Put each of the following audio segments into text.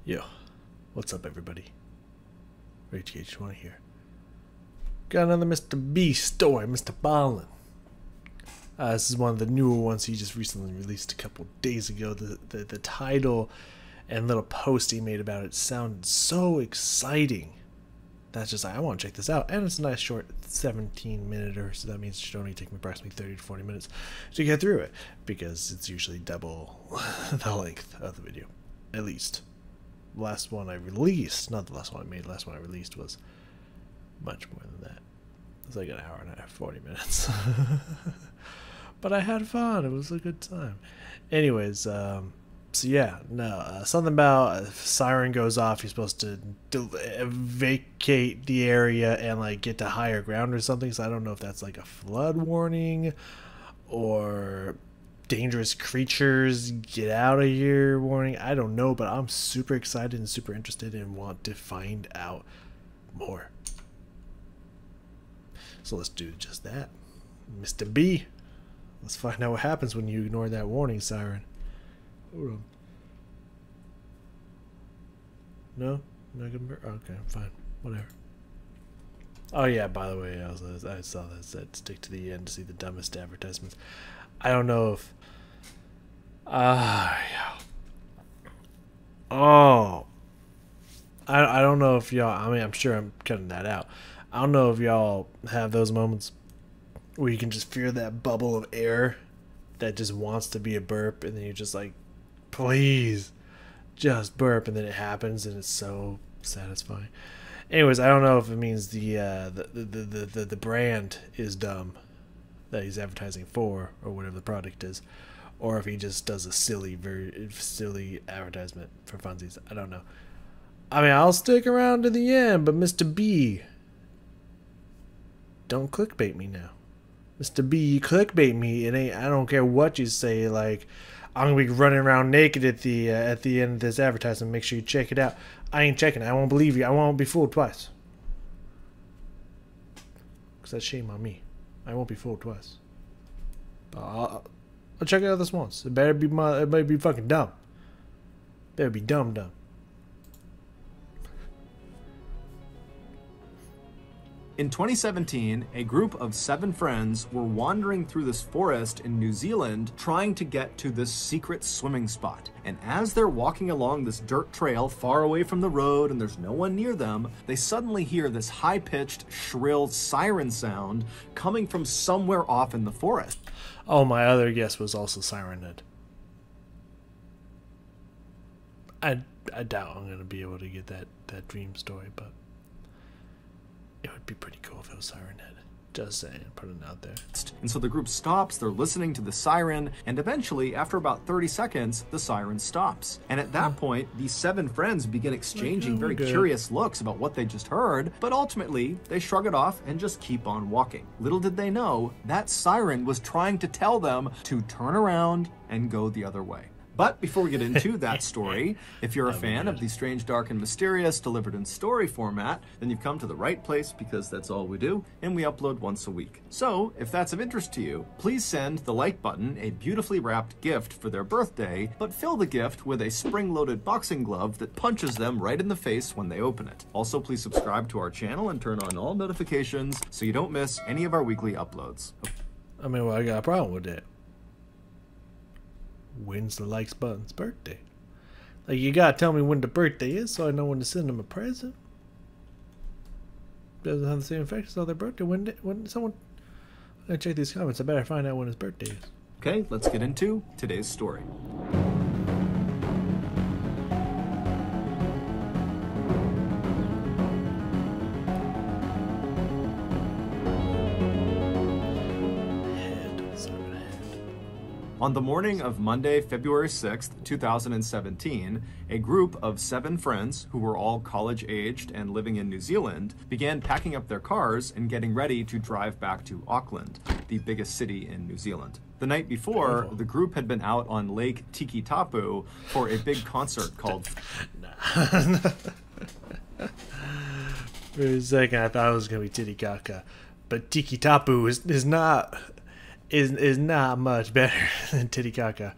Yo, what's up, everybody? Rage Gage 20 here. Got another Mr. B story, Mr. Ballen. This is one of the newer ones he just recently released a couple days ago. The title and little post he made about it sounded so exciting. That's just like, I want to check this out. And it's a nice short 17-minute, so that means it should only take me approximately 30 to 40 minutes to get through it, because it's usually double the length of the video, at least. The last one I released, not the last one I made, the last one I released was much more than that. It was like an hour and a half, 40 minutes. But I had fun. It was a good time. Anyways, so yeah, no, something about if Siren goes off, you're supposed to vacate the area and like get to higher ground or something. So I don't know if that's like a flood warning or dangerous creatures get out of here warning. I don't know, but I'm super excited and super interested and want to find out more. So let's do just that. Mr. B, let's find out what happens when you ignore that warning siren. Hold on. No? Not gonna okay, fine. Whatever. Oh yeah, by the way, I saw that said stick to the end to see the dumbest advertisements. I don't know if yeah. Oh, I don't know if y'all, I mean, I'm sure I'm cutting that out. I don't know if y'all have those moments where you can just feel that bubble of air that just wants to be a burp, and then you're just like, please just burp, and then it happens, and it's so satisfying. Anyways, I don't know if it means the brand is dumb that he's advertising for, or whatever the product is, or if he just does a very silly advertisement for funsies. I don't know. I mean, I'll stick around to the end, but Mr. B, don't clickbait me now. Mr. B, you clickbait me. It ain't. I don't care what you say. Like, I'm gonna be running around naked at the end of this advertisement. Make sure you check it out. I ain't checking it. I won't believe you. I won't be fooled twice. Cause that's shame on me. I won't be fooled twice. I'll check it out this once. It better be fucking dumb. Better be dumb. In 2017, a group of 7 friends were wandering through this forest in New Zealand trying to get to this secret swimming spot. And as they're walking along this dirt trail far away from the road and there's no one near them, they suddenly hear this high-pitched, shrill siren sound coming from somewhere off in the forest. Oh, my other guess was also Siren Head. I doubt I'm gonna be able to get that dream story, but it would be pretty cool if it was Siren Head. Just saying, put it out there. And so the group stops, they're listening to the siren, and eventually, after about 30 seconds, the siren stops. And at that point, these 7 friends begin exchanging very curious looks about what they just heard, but ultimately, they shrug it off and just keep on walking. Little did they know, that siren was trying to tell them to turn around and go the other way. But before we get into that story, if you're a fan of the strange, dark, and mysterious delivered in story format, then you've come to the right place, because that's all we do, and we upload once a week. So, if that's of interest to you, please send the like button a beautifully wrapped gift for their birthday, but fill the gift with a spring-loaded boxing glove that punches them right in the face when they open it. Also, please subscribe to our channel and turn on all notifications so you don't miss any of our weekly uploads. I mean, well, I got a problem with that. When's the likes button's birthday? Like, you gotta tell me when the birthday is so I know when to send them a present. Doesn't have the same effect as all their birthday. When someone, I gotta check these comments. I better find out when his birthday is. Okay, let's get into today's story. On the morning of Monday, February 6th, 2017, a group of 7 friends, who were all college-aged and living in New Zealand, began packing up their cars and getting ready to drive back to Auckland, the biggest city in New Zealand. The night before, the group had been out on Lake Tiki Tapu for a big concert called... For a second, I thought it was going to be Titicaca, but Tiki Tapu is not much better than Titicaca.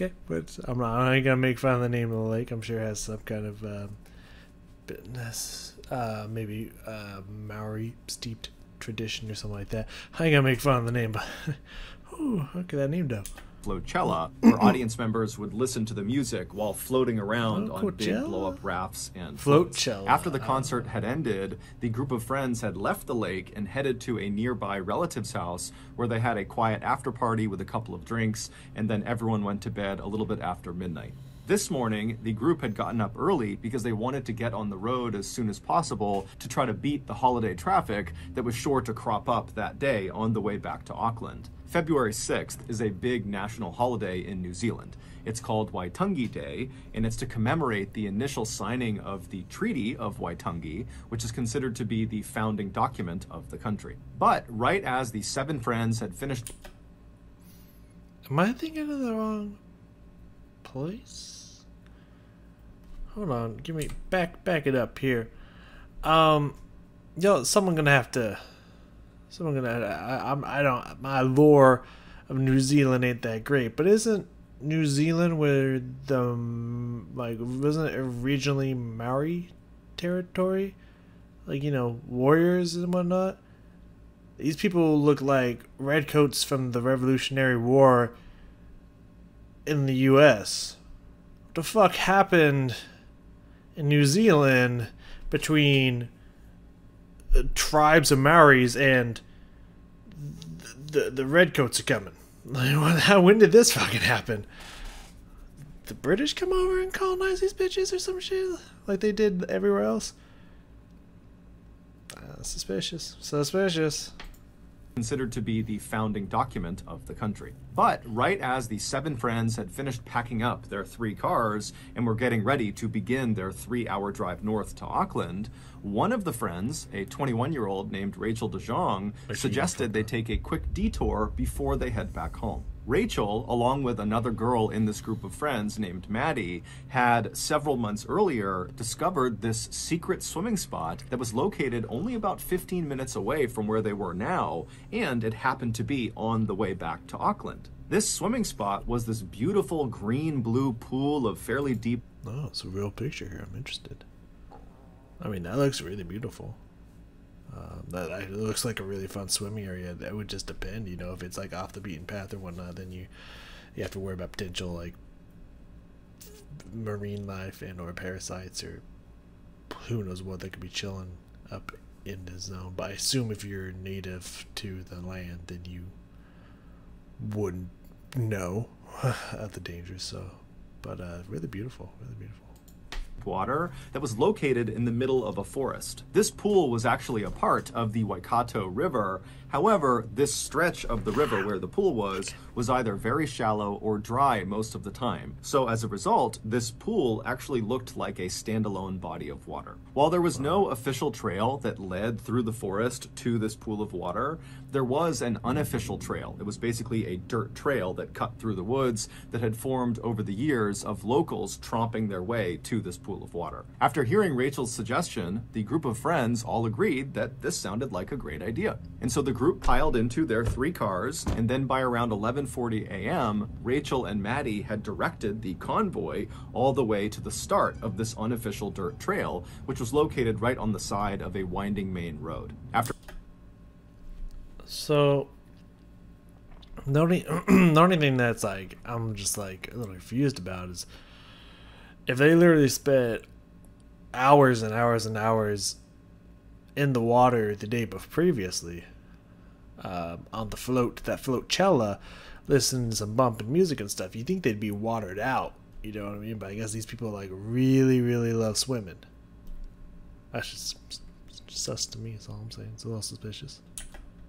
Okay, but I ain't gonna make fun of the name of the lake. I'm sure it has some kind of maybe Maori steeped tradition or something like that. I ain't gonna make fun of the name, but ooh, look at that name though. Floatcella, where audience members would listen to the music while floating around on big Coachella? blow-up rafts and floats. Floatcella. After the concert had ended, the group of friends had left the lake and headed to a nearby relative's house where they had a quiet after-party with a couple of drinks, and then everyone went to bed a little bit after midnight. This morning, the group had gotten up early because they wanted to get on the road as soon as possible to try to beat the holiday traffic that was sure to crop up that day on the way back to Auckland. February 6th is a big national holiday in New Zealand. It's called Waitangi Day, and it's to commemorate the initial signing of the Treaty of Waitangi, which is considered to be the founding document of the country. But right as the 7 friends had finished... Am I thinking of the wrong place? Hold on, give me back it up here. Someone gonna have to. I don't. My lore of New Zealand ain't that great, but isn't New Zealand where the wasn't it originally Maori territory? Like, warriors and whatnot. These people look like redcoats from the Revolutionary War in the U.S. What the fuck happened in New Zealand between tribes of Maoris and the redcoats are coming? When did this fucking happen? The British come over and colonize these bitches or some shit like they did everywhere else? Suspicious. Considered to be the founding document of the country. But right as the 7 friends had finished packing up their 3 cars and were getting ready to begin their 3-hour drive north to Auckland, one of the friends, a 21-year-old named Rachel DeJong, suggested they take a quick detour before they head back home. Rachel, along with another girl in this group of friends named Maddie, had several months earlier discovered this secret swimming spot that was located only about 15 minutes away from where they were now, and it happened to be on the way back to Auckland. This swimming spot was this beautiful green-blue pool of fairly deep... Oh, it's a real picture here. I'm interested. I mean, that looks really beautiful. It looks like a really fun swimming area. That would just depend, if it's like off the beaten path or whatnot, then you have to worry about potential like marine life and or parasites or who knows what that could be chilling up in the zone. But I assume if you're native to the land, then you wouldn't know of the dangers. So, but really beautiful, really beautiful. Water that was located in the middle of a forest. This pool was actually a part of the Waikato River. However, this stretch of the river where the pool was either very shallow or dry most of the time. So as a result, this pool actually looked like a standalone body of water. While there was no official trail that led through the forest to this pool of water, there was an unofficial trail. It was basically a dirt trail that cut through the woods that had formed over the years of locals tromping their way to this pool of water. After hearing Rachel's suggestion, the group of friends all agreed that this sounded like a great idea. And so the group piled into their 3 cars, and then by around 11:40 a.m., Rachel and Maddie had directed the convoy all the way to the start of this unofficial dirt trail, which was located right on the side of a winding main road. So, the only thing that's like, I'm just like a little confused about is if they literally spent hours and hours and hours in the water the day previously, on that floatcella, listening to some bumping music and stuff, you think they'd be watered out, you know what I mean? But I guess these people like really, really love swimming. That's just sus to me, is all I'm saying. It's a little suspicious.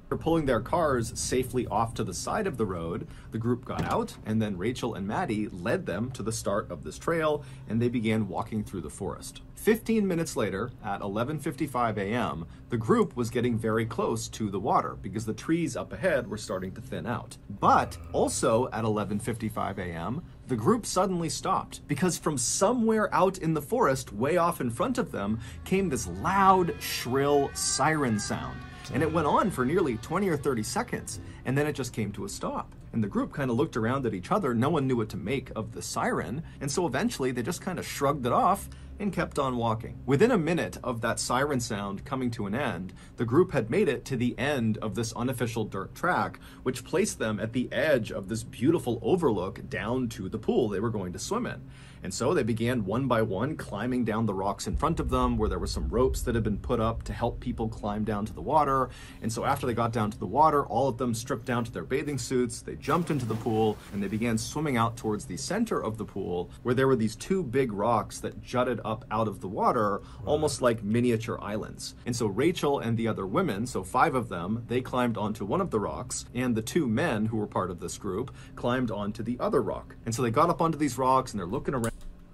After pulling their cars safely off to the side of the road, the group got out, and then Rachel and Maddie led them to the start of this trail, and they began walking through the forest. 15 minutes later, at 11:55 a.m., the group was getting very close to the water because the trees up ahead were starting to thin out. But also at 11:55 a.m., the group suddenly stopped because from somewhere out in the forest, way off in front of them, came this loud, shrill siren sound. And it went on for nearly 20 or 30 seconds, and then it just came to a stop. And the group kind of looked around at each other. No one knew what to make of the siren. And so eventually they just kind of shrugged it off and kept on walking. Within a minute of that siren sound coming to an end, the group had made it to the end of this unofficial dirt track, which placed them at the edge of this beautiful overlook down to the pool they were going to swim in. And so they began one by one climbing down the rocks in front of them, where there were some ropes that had been put up to help people climb down to the water. And so after they got down to the water, all of them stripped down to their bathing suits, they jumped into the pool, and they began swimming out towards the center of the pool, where there were these two big rocks that jutted up out of the water, almost like miniature islands. And so Rachel and the other women, so 5 of them, they climbed onto one of the rocks, and the 2 men who were part of this group climbed onto the other rock. And so they got up onto these rocks, and they're looking around.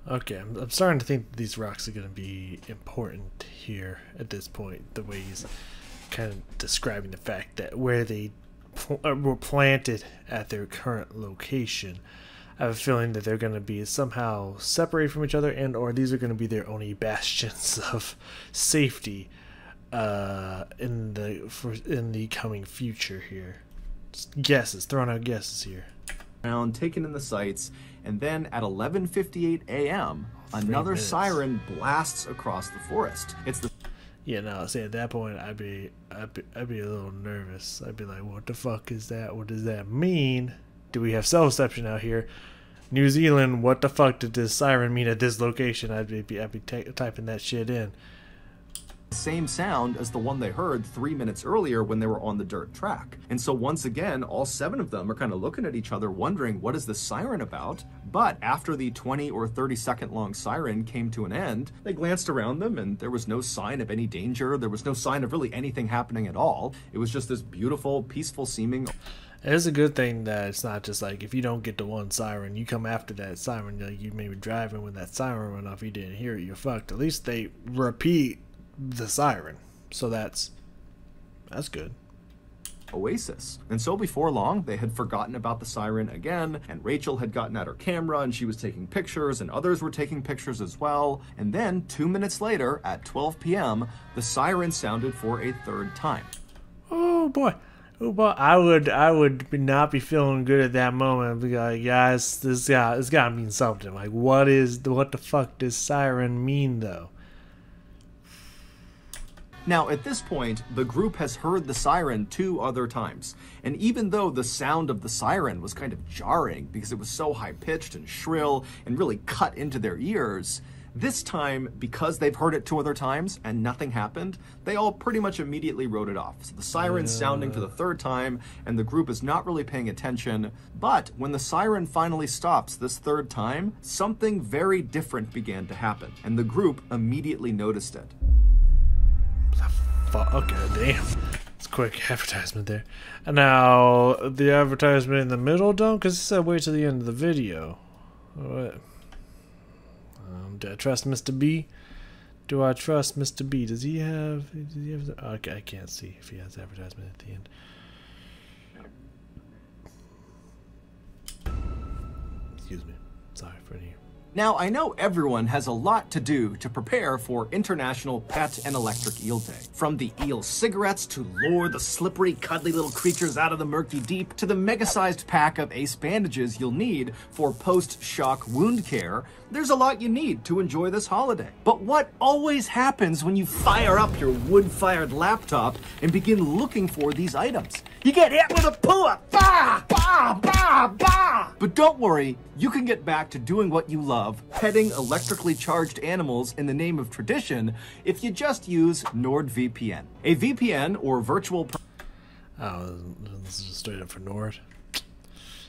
Okay, I'm starting to think that these rocks are going to be important here at this point, the way he's kind of describing the fact that where they were planted at their current location. I have a feeling that they're going to be somehow separated from each other, and or these are going to be their only bastions of safety in the coming future here. Just guesses, throwing out guesses here. Taken in the sights, and then at 11:58 a.m. another siren blasts across the forest. It's the See, at that point, I'd be a little nervous. I'd be like, "What the fuck is that? What does that mean? Do we have cell reception out here? New Zealand, what the fuck did this siren mean at this location?" I'd be typing that shit in. Same sound as the one they heard 3 minutes earlier when they were on the dirt track. And so once again, all 7 of them are kind of looking at each other wondering, what is this siren about? But after the 20 or 30 second long siren came to an end, they glanced around them and there was no sign of any danger. There was no sign of really anything happening at all. It was just this beautiful, peaceful seeming. It is a good thing that it's not just like if you don't get the one siren, you come after that siren, like you may be driving when that siren went off, you didn't hear it, you're fucked. At least they repeat the siren, so that's good. Oasis. And so before long, they had forgotten about the siren again, and Rachel had gotten out her camera and she was taking pictures, and others were taking pictures as well. And then 2 minutes later, at 12 p.m., the siren sounded for a 3rd time. Oh boy. I would not be feeling good at that moment. I'd be like, guys, this gotta mean something. Like, what the fuck does siren mean though? Now, at this point, the group has heard the siren 2 other times, and even though the sound of the siren was kind of jarring because it was so high-pitched and shrill and really cut into their ears, this time, because they've heard it 2 other times and nothing happened, they all pretty much immediately wrote it off. So the siren's sounding for the 3rd time, and the group is not really paying attention, but when the siren finally stops this 3rd time, something very different began to happen, and the group immediately noticed it. Okay, damn. It's a quick advertisement there. And now, the advertisement in the middle, don't? Because it said wait till the end of the video. What? Do I trust Mr. B? Do I trust Mr. B? Does he have okay, I can't see if he has advertisement at the end. Excuse me. Sorry for any. Now, I know everyone has a lot to do to prepare for International Pet and Electric Eel Day. From the eel cigarettes to lure the slippery, cuddly little creatures out of the murky deep, to the mega-sized pack of ace bandages you'll need for post-shock wound care, there's a lot you need to enjoy this holiday. But what always happens when you fire up your wood-fired laptop and begin looking for these items? You get hit with a pull-up! Bah! Bah! Bah! Bah! But don't worry, you can get back to doing what you love, petting electrically charged animals in the name of tradition, if you just use NordVPN. A VPN, or virtual... Oh, this is just straight up for Nord.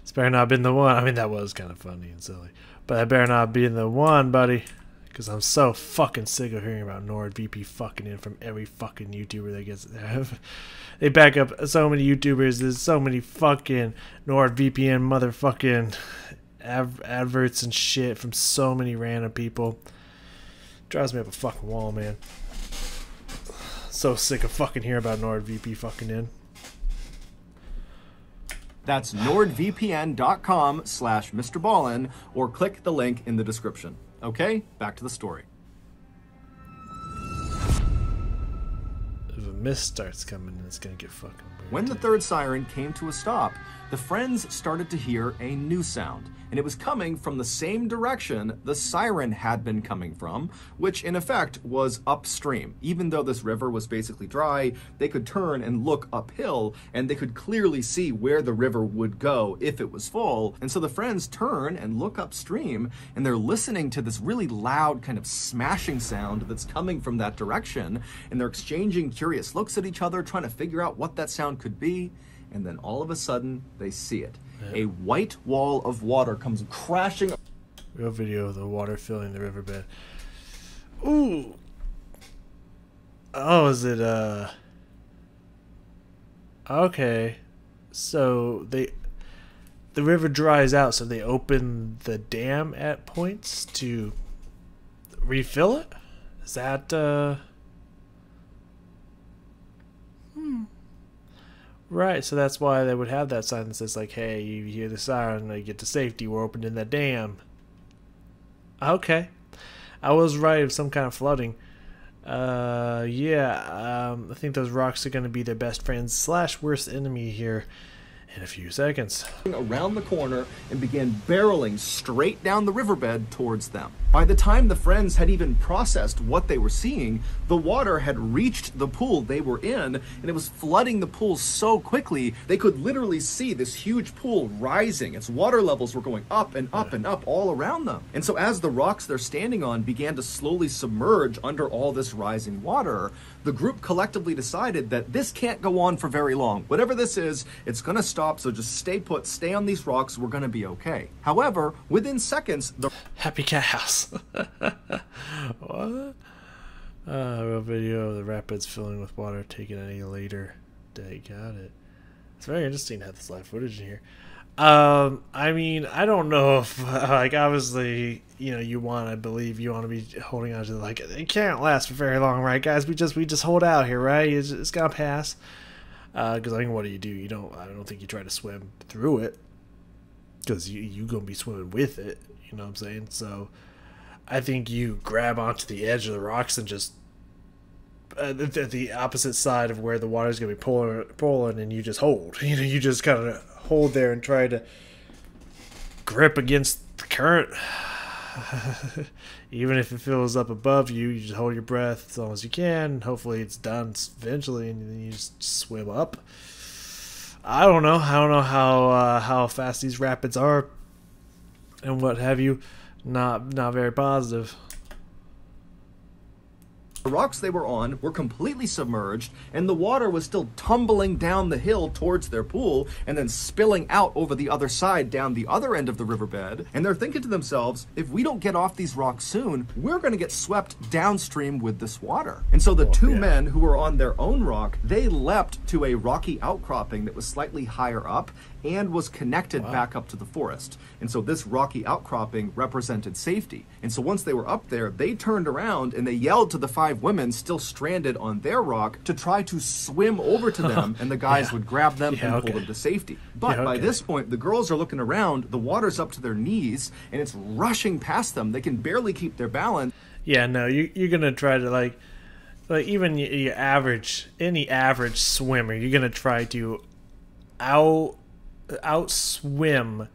It's better not been the one. I mean, that was kind of funny and silly. But I better not be the one, buddy. Because I'm so fucking sick of hearing about NordVPN fucking in from every fucking YouTuber that gets... They back up so many YouTubers. There's so many fucking NordVPN motherfucking adverts and shit from so many random people. Drives me up a fucking wall, man. So sick of fucking hearing about NordVPN fucking in. That's nordvpn.com/Mr. Ballen, or click the link in the description. Okay, back to the story. If a mist starts coming, it's gonna get fucking weird. When the 3rd siren came to a stop, the friends started to hear a new sound, and it was coming from the same direction the siren had been coming from, which in effect was upstream. Even though this river was basically dry, they could turn and look uphill, and they could clearly see where the river would go if it was full. And so the friends turn and look upstream, and they're listening to this really loud kind of smashing sound that's coming from that direction, and they're exchanging curious looks at each other, trying to figure out what that sound could be. And then all of a sudden, they see it. A white wall of water comes crashing. Real video of the water filling the riverbed. Ooh. Oh, is it, okay. So, the river dries out, so they open the dam at points to refill it? Is that, Right, so that's why they would have that sign that says, like, hey, you hear the siren, you get to safety, we're opening that dam. Okay. I was right of some kind of flooding. I think those rocks are going to be their best friends / worst enemy here in a few seconds. Around the corner and began barreling straight down the riverbed towards them. By the time the friends had even processed what they were seeing, the water had reached the pool they were in, and it was flooding the pool so quickly they could literally see this huge pool rising. Its water levels were going up and up and up all around them. And so as the rocks they're standing on began to slowly submerge under all this rising water, the group collectively decided that this can't go on for very long. Whatever this is, it's going to stop, so just stay put, stay on these rocks, we're going to be okay. However, within seconds, the Happy Cat House. What? Real video of the rapids filling with water taken any later day. Got it. It's very interesting to have this live footage in here. I mean, I don't know if, like, obviously, you know, you want to believe, you want to be holding on to, like, it can't last for very long, right, guys? We just hold out here, right? It's gonna pass. Because, I mean, what do? I don't think you try to swim through it, because you gonna be swimming with it, you know what I'm saying? So, I think you grab onto the edge of the rocks and just, at the opposite side of where the water's gonna be pulling, and you just hold. You know, you just kind of hold there and try to grip against the current. Even if it fills up above you, you just hold your breath as long as you can. Hopefully it's done eventually, and then you just swim up. I don't know how fast these rapids are and what have you. Not very positive. The rocks they were on were completely submerged, and the water was still tumbling down the hill towards their pool and then spilling out over the other side down the other end of the riverbed. And they're thinking to themselves, if we don't get off these rocks soon, we're going to get swept downstream with this water. And so the two men who were on their own rock, they leapt to a rocky outcropping that was slightly higher up and was connected back up to the forest. And so this rocky outcropping represented safety. And so once they were up there, they turned around and they yelled to the 5 women still stranded on their rock to try to swim over to them, and the guys would grab them and pull them to safety. But by this point, the girls are looking around, the water's up to their knees, and it's rushing past them. They can barely keep their balance. Yeah, no, you're gonna try to, like even any average swimmer, you're gonna try to outswim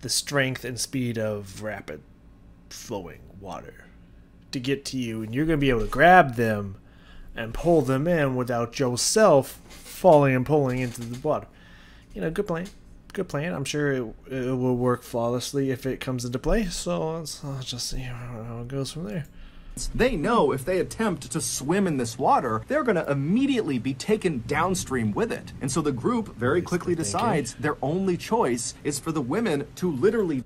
the strength and speed of rapid flowing water to get to you, and you're going to be able to grab them and pull them in without yourself falling and pulling into the water. You know, good plan. I'm sure it will work flawlessly if it comes into play, so let's just see how it goes from there. They know if they attempt to swim in this water, they're going to immediately be taken downstream with it. And so the group very quickly decides their only choice is for the women to literally...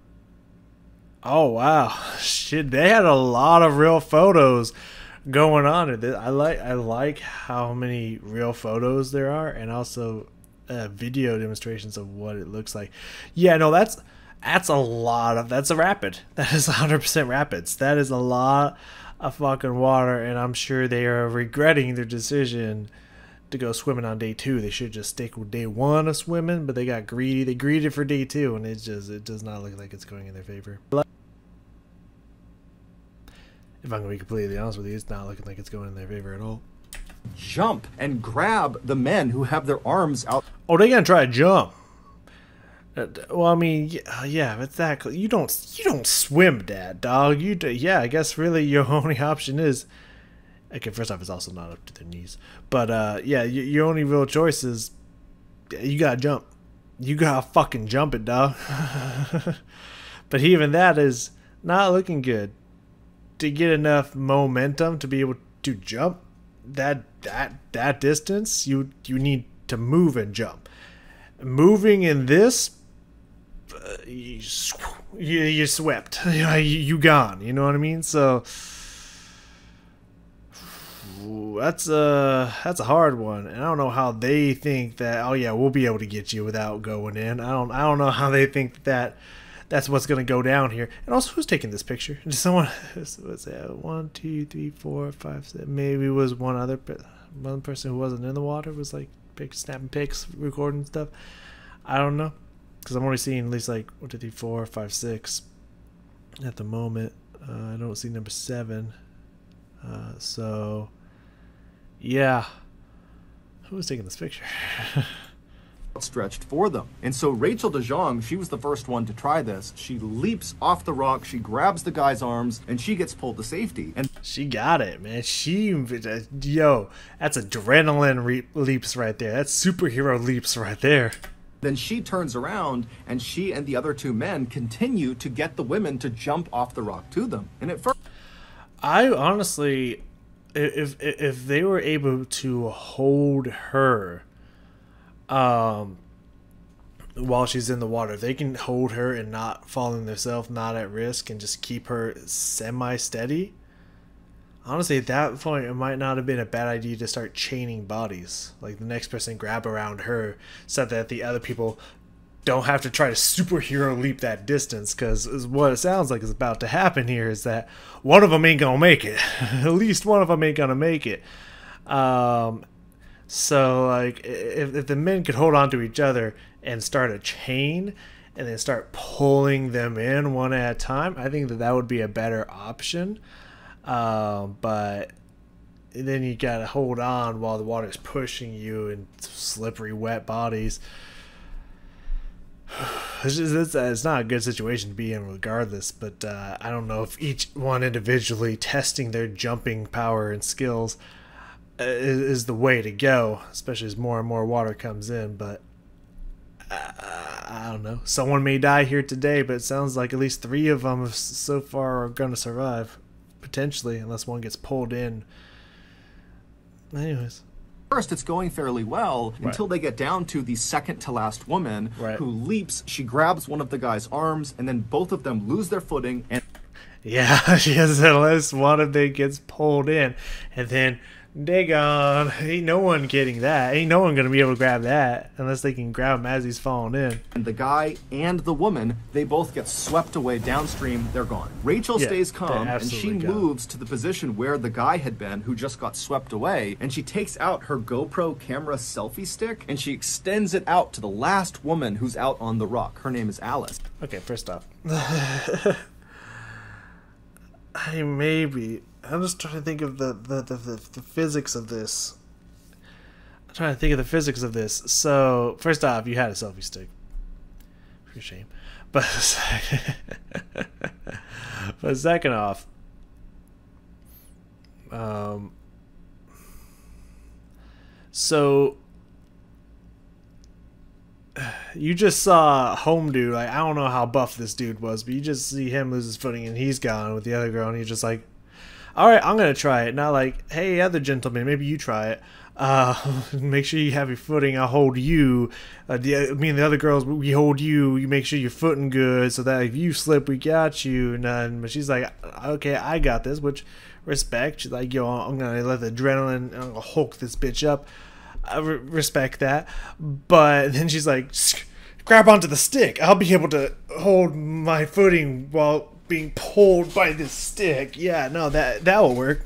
Oh, wow. Shit, they had a lot of real photos going on. I like how many real photos there are, and also video demonstrations of what it looks like. Yeah, no, that's a lot of... That's a rapid. That is 100% rapids. That is a lot of fucking water, and I'm sure they are regretting their decision to go swimming on day 2. They should just stick with day 1 of swimming, but they got greedy. They greedy for day 2, and it does not look like it's going in their favor. If I'm going to be completely honest with you, it's not looking like it's going in their favor at all. Jump and grab the men who have their arms out. Oh, they're going to try to jump. Well, I mean, yeah, exactly. You don't swim, Dad, dog. Yeah. I guess really your only option is okay. First off, it's also not up to their knees, but yeah, your only real choice is you gotta jump. You gotta fucking jump it, dog. But even that is not looking good. To get enough momentum to be able to jump that distance, you need to move and jump. Moving in this, you swept. You gone. You know what I mean? So that's a hard one, and I don't know how they think that. Oh yeah, we'll be able to get you without going in. I don't know how they think that. That's what's gonna go down here. And also, who's taking this picture? Just someone. What's that? 1, 2, 3, 4, 5, 6. Maybe it was one person who wasn't in the water was like snapping pics, recording stuff. I don't know, because I'm only seeing at least like 1, 2, 3, 4, 5, 6 at the moment. I don't see number 7. So yeah, who was taking this picture? Stretched for them. And so Rachel DeJong, she was the first one to try this. She leaps off the rock, she grabs the guy's arms, and she gets pulled to safety. And she got it, man. Yo, that's adrenaline leaps right there. That's superhero leaps right there. Then she turns around, and she and the other 2 men continue to get the women to jump off the rock to them. And at first, I honestly, if they were able to hold her while she's in the water, they can hold her and not falling themselves, not at risk, and just keep her semi-steady. Honestly, at that point, it might not have been a bad idea to start chaining bodies. Like the next person grab around her so that the other people don't have to try to superhero leap that distance, because what it sounds like is about to happen here is that one of them ain't gonna make it. At least one of them ain't gonna make it. So, like, if the men could hold on to each other and start a chain and then start pulling them in one at a time, I think that would be a better option. But then you gotta hold on while the water's pushing you in slippery, wet bodies. It's not a good situation to be in regardless, but I don't know if each one individually testing their jumping power and skills is the way to go, especially as more and more water comes in. But I don't know. Someone may die here today, but it sounds like at least 3 of them so far are going to survive, potentially, unless one gets pulled in. Anyways. First, it's going fairly well until they get down to the second to last woman who leaps. She grabs one of the guy's arms, and then both of them lose their footing. And yeah, she has unless one of them gets pulled in, and then they gone. Ain't no one getting that. Ain't no one gonna be able to grab that unless they can grab him as he's falling in. And the guy and the woman, they both get swept away downstream. They're gone. Rachel stays calm, and she moves to the position where the guy had been who just got swept away, and she takes out her GoPro camera selfie stick and she extends it out to the last woman who's out on the rock. Her name is Alice. Okay, first off, I'm just trying to think of the physics of this. I'm trying to think of the physics of this. So, first off, you had a selfie stick. For shame. But second off, so you just saw home dude. Like, I don't know how buff this dude was, but you just see him lose his footing and he's gone with the other girl, and he's just like, all right, I'm gonna try it. Not like, hey, other gentleman, maybe you try it. Make sure you have your footing. I'll hold you. Me and the other girls, we hold you. You make sure you're footing good, so that if you slip, we got you. But she's like, okay, I got this. Which respect. She's like, yo, I'm gonna let the adrenaline. I'm gonna hulk this bitch up. I respect that. But then she's like, grab onto the stick. I'll be able to hold my footing while being pulled by this stick. Yeah, no, that will work.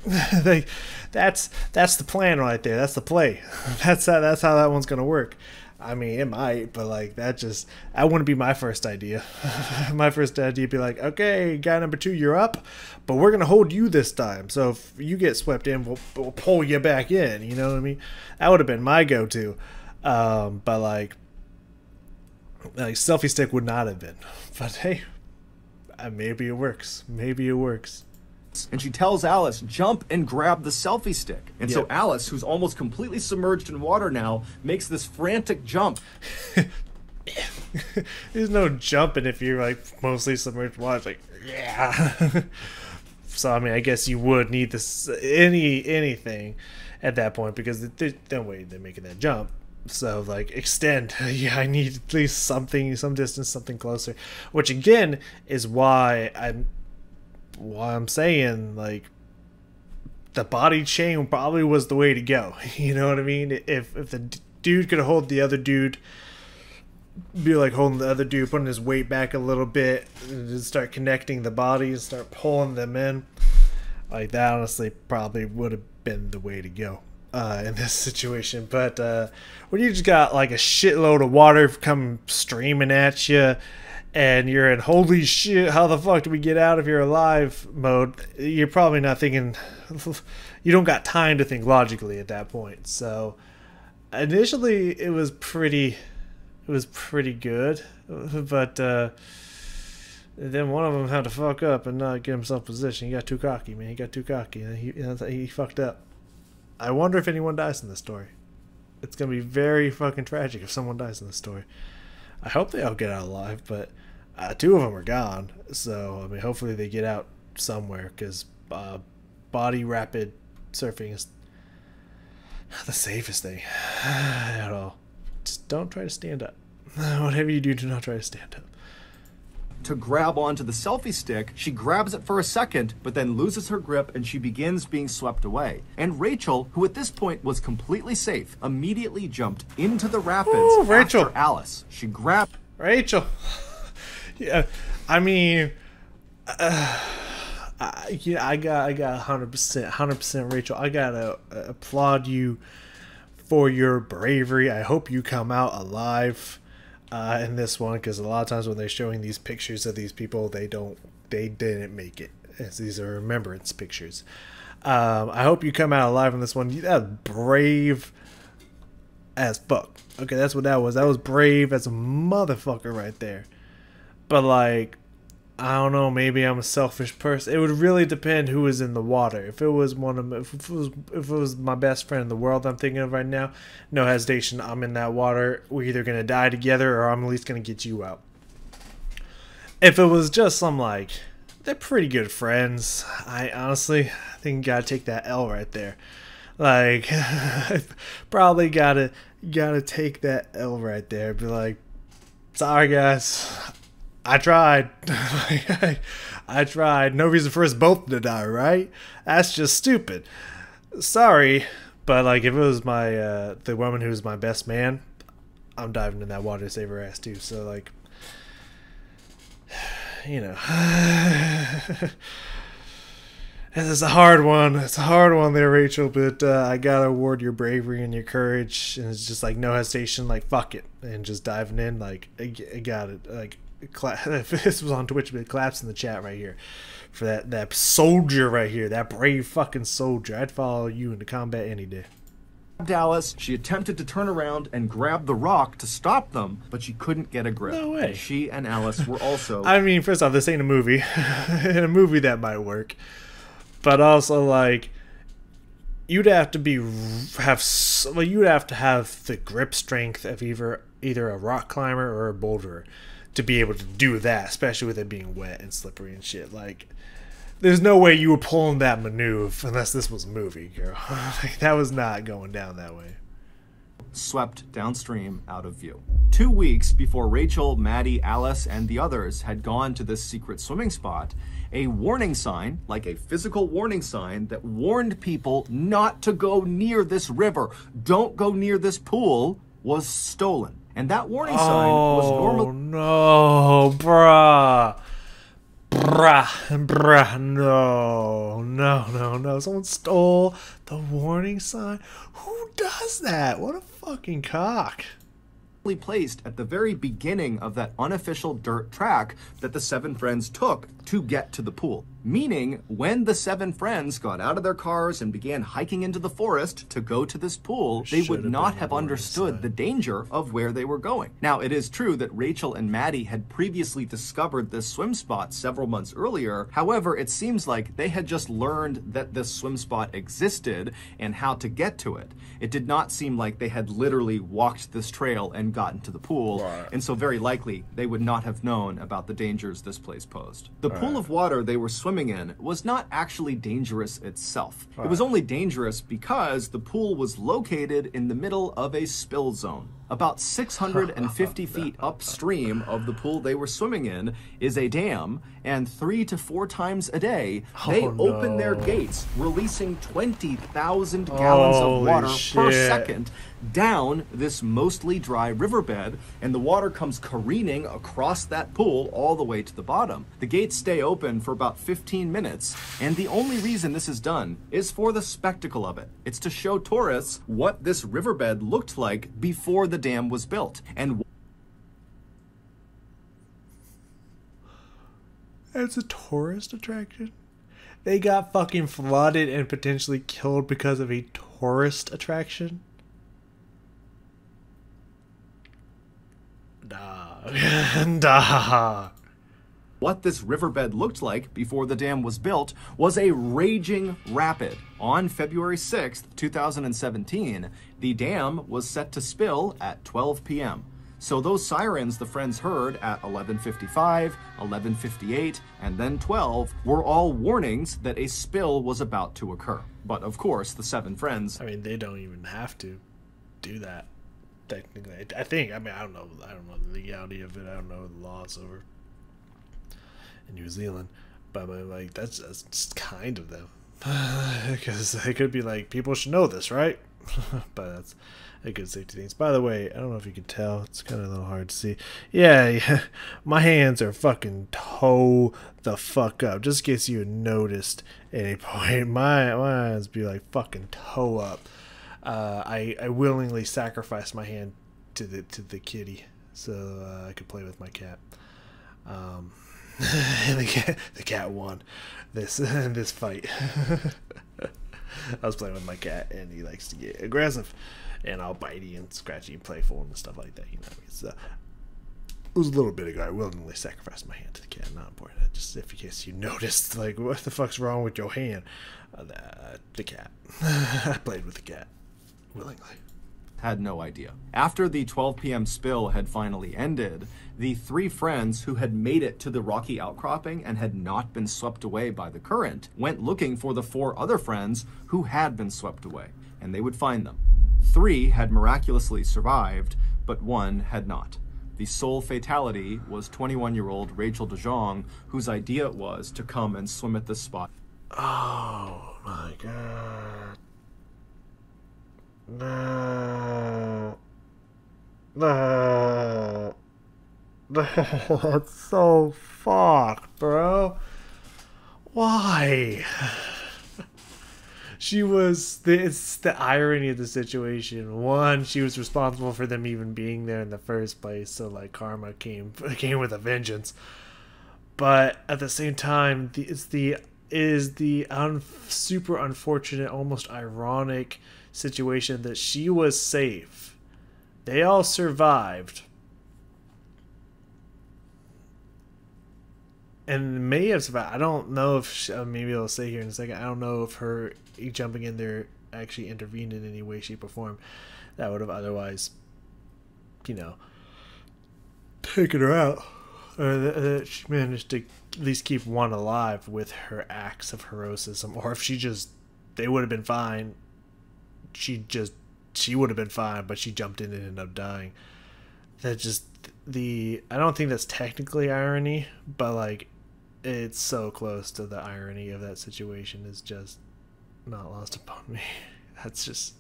That's the plan right there. That's the play. That's how that one's gonna work. I mean, it might, but like that wouldn't be my first idea. My first idea would be like, okay, guy number 2, you're up, but we're gonna hold you this time. So if you get swept in, we'll pull you back in. You know what I mean? That would have been my go-to. But like, Like, selfie stick would not have been. But hey, maybe it works. Maybe it works. And she tells Alice, jump and grab the selfie stick. And so Yep. Alice, who's almost completely submerged in water now, makes this frantic jump. There's no jumping if you're like mostly submerged in water. It's like, yeah. So I mean, I guess you would need this anything at that point, because there's no way they're making that jump. So like, extend. Yeah, I need at least something, some distance, something closer. Which again is why I'm saying, like, the body chain probably was the way to go. You know what I mean? If the dude could hold the other dude, be like holding the other dude, putting his weight back a little bit, and just start connecting the bodies, start pulling them in, like, that honestly probably would have been the way to go in this situation. But when you just got like a shitload of water come streaming at you, and you're in holy shit, how the fuck do we get out of here alive mode, you're probably not thinking, you don't got time to think logically at that point. So initially it was pretty good, but then one of them had to fuck up and not get himself positioned. He got too cocky, man. He got too cocky, and he fucked up. I wonder if anyone dies in this story. It's gonna be very fucking tragic if someone dies in this story. I hope they all get out alive, but two of them are gone. So I mean, hopefully they get out somewhere, because body rapid surfing is the safest thing at all. Just don't try to stand up. Whatever you do not try to stand up. To grab onto the selfie stick, she grabs it for a second, but then loses her grip and she begins being swept away. And Rachel, who at this point was completely safe, immediately jumped into the rapids. Ooh, Rachel. After Alice. She grabbed Rachel. Yeah, I mean, yeah, I got 100% Rachel. I gotta applaud you for your bravery. I hope you come out alive in this one, because a lot of times when they're showing these pictures of these people, they didn't make it, as these are remembrance pictures. I hope you come out alive in this one. That's brave as fuck. Okay, that's what that was. That was brave as a motherfucker right there. But like, I don't know, maybe I'm a selfish person. It would really depend who was in the water. If it was if it was my best friend in the world I'm thinking of right now, no hesitation, I'm in that water. We're either gonna die together, or I'm at least gonna get you out. If it was just some, like, they're pretty good friends, I honestly think you gotta take that L right there. Like, probably gotta take that L right there. Be like, sorry guys, I tried. I tried. No reason for us both to die, right? That's just stupid. Sorry, but like, if it was my the woman who was my best man, I'm diving in that water to save her ass too. So like, you know, this is a hard one. It's a hard one there, Rachel. But I gotta award your bravery and your courage. And it's just like, no hesitation. Like, fuck it, and just diving in. Like, I got it. Like, if this was on Twitch, but claps in the chat right here for that soldier right here, that brave fucking soldier. I'd follow you into combat any day. Alice. She attempted to turn around and grab the rock to stop them, but she couldn't get a grip. No way. And she and Alice were also... I mean, first off, this ain't a movie. In a movie that might work, but also like, you'd have to you'd have to have the grip strength of either a rock climber or a boulderer to be able to do that, especially with it being wet and slippery and shit. Like, there's no way you were pulling that maneuver unless this was a movie, girl. Like, that was not going down that way. Swept downstream out of view. 2 weeks before Rachel, Maddie, Alice, and the others had gone to this secret swimming spot, a warning sign, like a physical warning sign that warned people not to go near this river, don't go near this pool, was stolen. And that warning sign was normal. Oh no, bruh. No. Someone stole the warning sign. Who does that? What a fucking cock. Placed at the very beginning of that unofficial dirt track that the seven friends took to get to the pool. Meaning, when the 7 friends got out of their cars and began hiking into the forest to go to this pool, they would not have understood the danger of where they were going. Now, it is true that Rachel and Maddie had previously discovered this swim spot several months earlier. However, it seems like they had just learned that this swim spot existed and how to get to it. It did not seem like they had literally walked this trail and gotten to the pool, and so very likely they would not have known about the dangers this place posed. The pool of water they were swimming in was not actually dangerous itself. It was only dangerous because the pool was located in the middle of a spill zone. About 650 feet upstream of the pool they were swimming in is a dam, and 3 to 4 times a day, they open their gates, releasing 20,000 gallons of water per second down this mostly dry riverbed, and the water comes careening across that pool all the way to the bottom. The gates stay open for about 15 minutes, and the only reason this is done is for the spectacle of it. It's to show tourists what this riverbed looked like before the dam was built. And as a tourist attraction, they got fucking flooded and potentially killed because of a tourist attraction. Nah. What this riverbed looked like before the dam was built was a raging rapid. On February 6th, 2017, the dam was set to spill at 12 p.m. So those sirens the friends heard at 11:55, 11:58, and then 12 were all warnings that a spill was about to occur. But of course, the 7 friends... I mean, they don't even have to do that, technically. I think, I don't know the legality of it. I don't know the laws over in New Zealand, but like that's just kind of them, because they could be like, people should know this, right? But that's a good safety things. By the way, I don't know if you can tell, it's kind of a little hard to see. Yeah, my hands are fucking toe the fuck up, just in case you noticed at any point. My hands be like fucking toe up. I willingly sacrificed my hand to the kitty so I could play with my cat. And the cat won this fight. I was playing with my cat, and he likes to get aggressive, and I'll bitey and scratchy and playful and stuff like that. You know what I mean? So it was a little bit ago. I willingly sacrificed my hand to the cat. Not important. Just if in case you noticed, like, what the fuck's wrong with your hand? The cat. I played with the cat willingly. Had no idea. After the 12 p.m. spill had finally ended, the 3 friends who had made it to the rocky outcropping and had not been swept away by the current went looking for the 4 other friends who had been swept away, and they would find them. 3 had miraculously survived, but 1 had not. The sole fatality was 21-year-old Rachel DeJong, whose idea it was to come and swim at this spot. Oh my god. No. That's so fucked, bro. Why? It's the irony of the situation. 1, she was responsible for them even being there in the first place, so like karma came with a vengeance. But at the same time, it is the super unfortunate, almost ironic situation that she was safe. They all survived, and may have survived. I don't know if maybe I'll say here in a second. I don't know if her jumping in there actually intervened in any way, shape, or form that would have otherwise, taken her out. Or that she managed to at least keep 1 alive with her acts of heroism, or if they would have been fine. She would have been fine, but she jumped in and ended up dying. I don't think that's technically irony, but like, it's so close to the irony of that situation is just not lost upon me. That's just...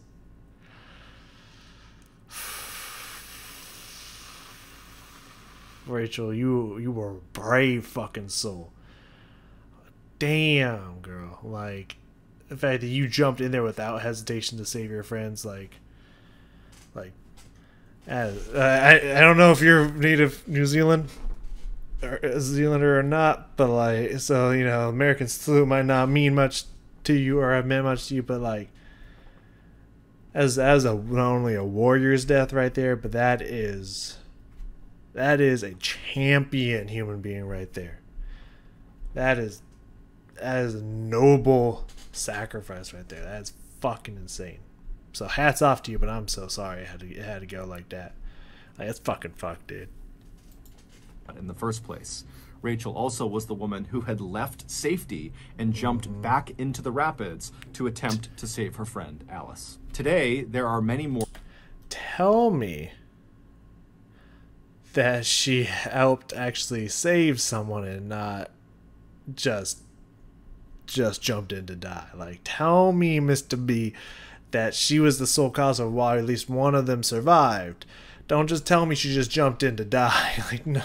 Rachel, you were a brave fucking soul. Damn, girl. Like, the fact that you jumped in there without hesitation to save your friends, I don't know if you're native New Zealand, a Zealander or not, but like, so you know, American salute might not mean much to you or have meant much to you, but like, as a not only a warrior's death right there, but that is a champion human being right there. That is a noble sacrifice right there. That's fucking insane. So hats off to you, but I'm so sorry it had to go like that. Like, it's fucking fucked, dude. In the first place. Rachel also was the woman who had left safety and jumped back into the rapids to attempt to save her friend Alice. Today, there are many more. Tell me that she helped actually save someone and not just jumped in to die. Like, tell me, Mr. B, that she was the sole cause of why at least one of them survived. Don't just tell me she just jumped in to die. Like, no,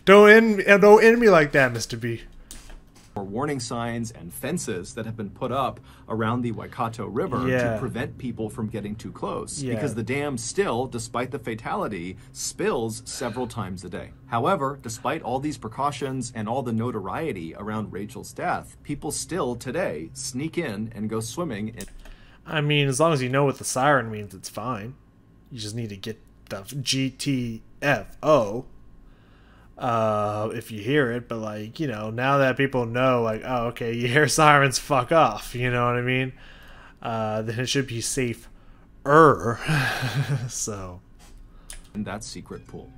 don't end me like that, Mr. B. Warning signs and fences that have been put up around the Waikato River to prevent people from getting too close, because the dam still, despite the fatality, spills several times a day. However, despite all these precautions and all the notoriety around Rachel's death, people still today sneak in and go swimming. I mean, as long as you know what the siren means, it's fine. You just need to get the GTFO if you hear it, but like, you know, now that people know, like, oh, okay, you hear sirens, fuck off, you know what I mean? Then it should be safe-er. So. In that secret pool.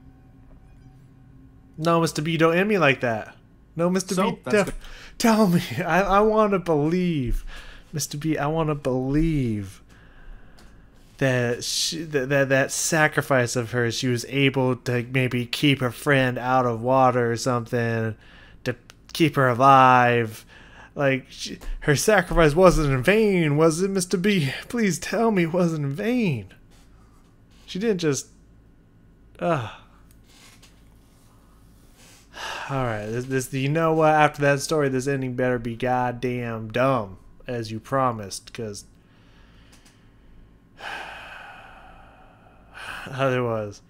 No, Mr. B, don't end me like that. No, Mr. B, tell me. I want to believe. Mr. B, I want to believe that that sacrifice of hers, she was able to maybe keep her friend out of water or something, to keep her alive. Like, her sacrifice wasn't in vain, was it, Mr. B? Please tell me it wasn't in vain. She didn't just... Alright, this you know what? After that story, this ending better be goddamn dumb, as you promised, because... Otherwise,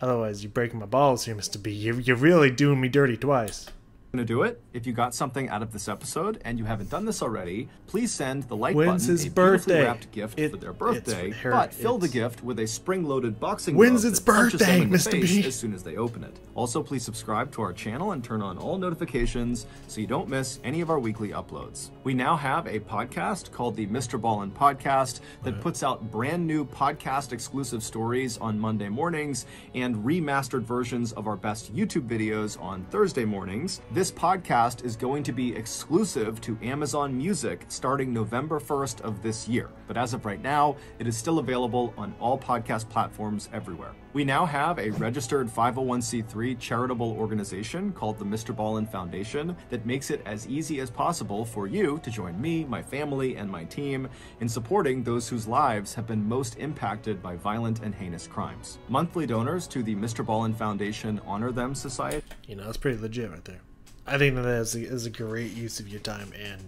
you're breaking my balls here, Mr. B. You're really doing me dirty twice. Gonna do it. If you got something out of this episode and you haven't done this already, please send the like When's button his a birthday? beautifully wrapped gift for their birthday, but fill the gift with a spring-loaded boxing When's glove its that punches them birthday, in the Mr. face B? as soon as they open it. Also, please subscribe to our channel and turn on all notifications so you don't miss any of our weekly uploads. We now have a podcast called the Mr. Ballen Podcast that puts out brand new podcast exclusive stories on Monday mornings and remastered versions of our best YouTube videos on Thursday mornings. This podcast is going to be exclusive to Amazon Music starting November 1st of this year. But as of right now, it is still available on all podcast platforms everywhere. We now have a registered 501c3 charitable organization called the Mr. Ballen Foundation that makes it as easy as possible for you to join me, my family, and my team in supporting those whose lives have been most impacted by violent and heinous crimes. Monthly donors to the Mr. Ballen Foundation Honor Them Society. You know, that's pretty legit right there. I think that is a great use of your time and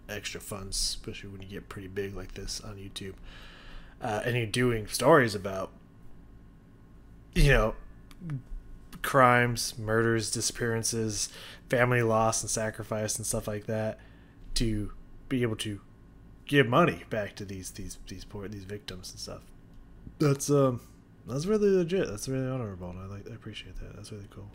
extra funds, especially when you get pretty big like this on YouTube. And you're doing stories about, you know, crimes, murders, disappearances, family loss and sacrifice and stuff like that, to be able to give money back to these victims and stuff. That's really legit. That's really honorable. And I appreciate that. That's really cool.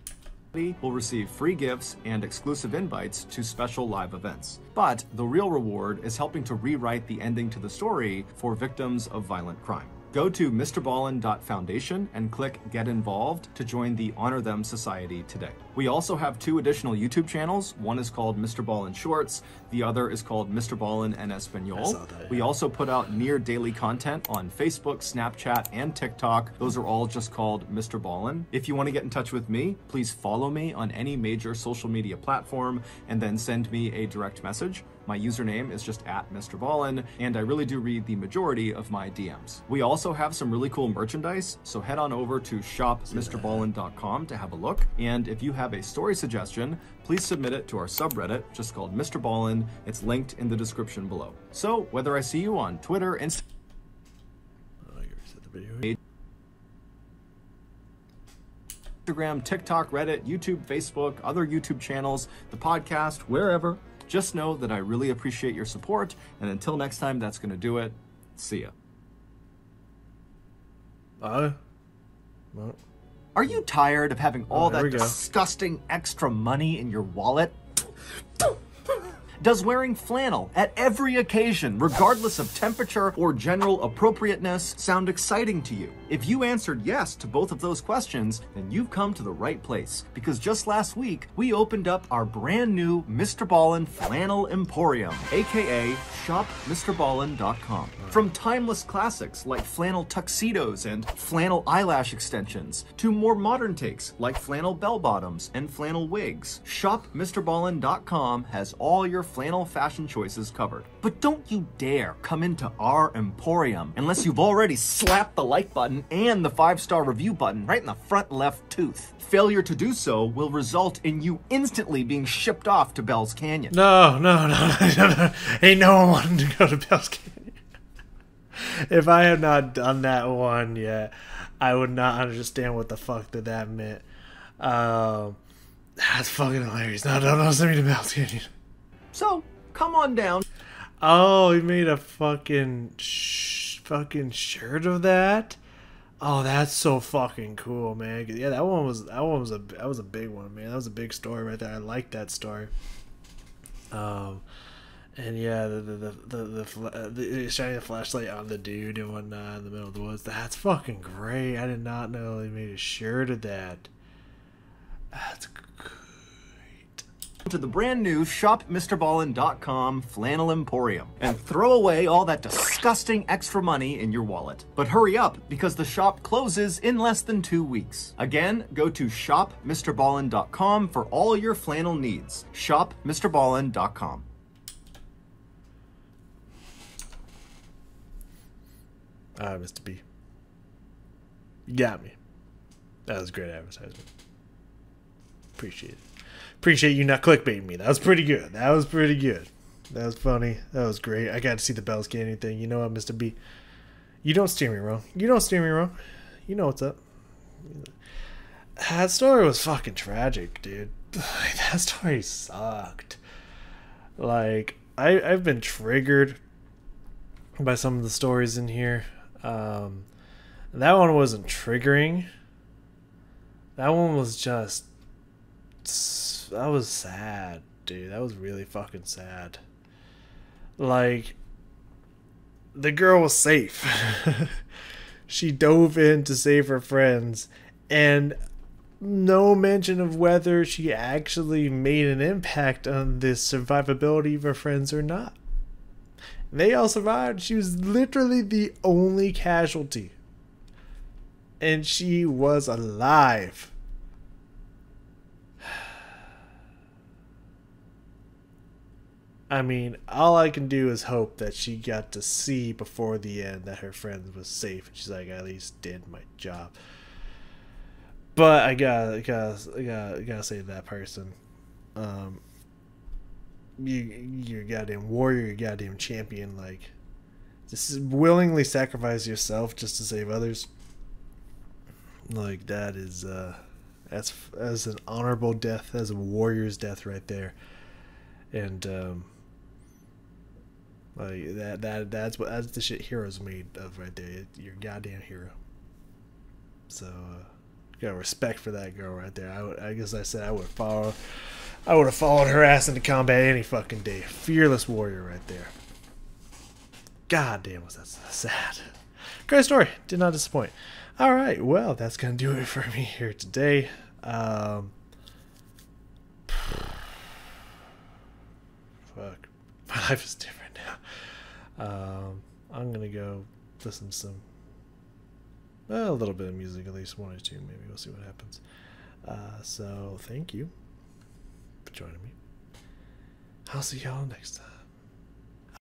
Will receive free gifts and exclusive invites to special live events. But the real reward is helping to rewrite the ending to the story for victims of violent crime. Go to mrballen.foundation and click Get Involved to join the Honor Them Society today. We also have 2 additional YouTube channels. One is called Mr. Ballen Shorts. The other is called Mr. Ballen en Espanol. We also put out near daily content on Facebook, Snapchat, and TikTok. Those are all just called Mr. Ballen. If you want to get in touch with me, please follow me on any major social media platform and then send me a direct message. My username is just @MrBallen, and I really do read the majority of my DMs. We also have some really cool merchandise, so head on over to shopmrballen.com to have a look. And if you have a story suggestion, please submit it to our subreddit, just called Mr. Ballen. It's linked in the description below. So whether I see you on Twitter, Instagram, TikTok, Reddit, YouTube, Facebook, other YouTube channels, the podcast, wherever. Just know that I really appreciate your support, and until next time, that's going to do it. See ya. Well. Are you tired of having all there that we go. disgusting extra money in your wallet? Does wearing flannel at every occasion, regardless of temperature or general appropriateness, sound exciting to you? If you answered yes to both of those questions, then you've come to the right place. Because just last week, we opened up our brand new Mr. Ballen Flannel Emporium, aka shopmrballen.com. From timeless classics like flannel tuxedos and flannel eyelash extensions, to more modern takes like flannel bell bottoms and flannel wigs, shopmrballen.com has all your flannel fashion choices covered. But don't you dare come into our emporium unless you've already slapped the like button and the 5-star review button right in the front left tooth. Failure to do so will result in you instantly being shipped off to Bell's Canyon. No. Ain't no one wanting to go to Bell's Canyon. If I had not done that one yet, I would not understand what the fuck that meant. That's fucking hilarious. No, don't send me to Bell's Canyon. So, come on down. Oh, he made a fucking shirt of that. Oh, that's so fucking cool, man. Yeah, that was a big one, man. That was a big story right there. I like that story. And yeah, the shining the flashlight on the dude and whatnot in the middle of the woods. That's fucking great. I did not know they made a shirt of that. That's great. To the brand new shopmrballen.com Flannel Emporium and throw away all that disgusting extra money in your wallet. But hurry up, because the shop closes in less than 2 weeks. Again, go to shopmrballen.com for all your flannel needs. shopmrballen.com. Mr. B. You got me. That was great advertisement. Appreciate it. Appreciate you not clickbaiting me. That was pretty good. That was pretty good. That was funny. That was great. I got to see the Bell's Canyon thing. You know what, Mr. B? You don't steer me wrong. You don't steer me wrong. You know what's up. That story was fucking tragic, dude. That story sucked. Like, I've been triggered by some of the stories in here. That one wasn't triggering. That one was just... That was sad, dude. That was really fucking sad. Like, the girl was safe. She dove in to save her friends, and no mention of whether she actually made an impact on the survivability of her friends or not. They all survived. She was literally the only casualty. And she was alive. I mean, all I can do is hope that she got to see before the end that her friend was safe. And she's like, I at least did my job. But I gotta say to that person, you're a goddamn warrior, you're a goddamn champion. Like, just willingly sacrifice yourself just to save others. Like, that is that's an honorable death. That's a warrior's death right there. And like that's the shit heroes made of right there. You're a goddamn hero. So got respect for that girl right there. I guess I said I would have followed her ass into combat any fucking day. Fearless warrior right there. God damn, was that sad. Great story. Did not disappoint. All right, well, that's gonna do it for me here today. Fuck, my life is different now. I'm gonna go listen to some, a little bit of music, at least one or two. Maybe we'll see what happens. So thank you for joining me. I'll see y'all next time.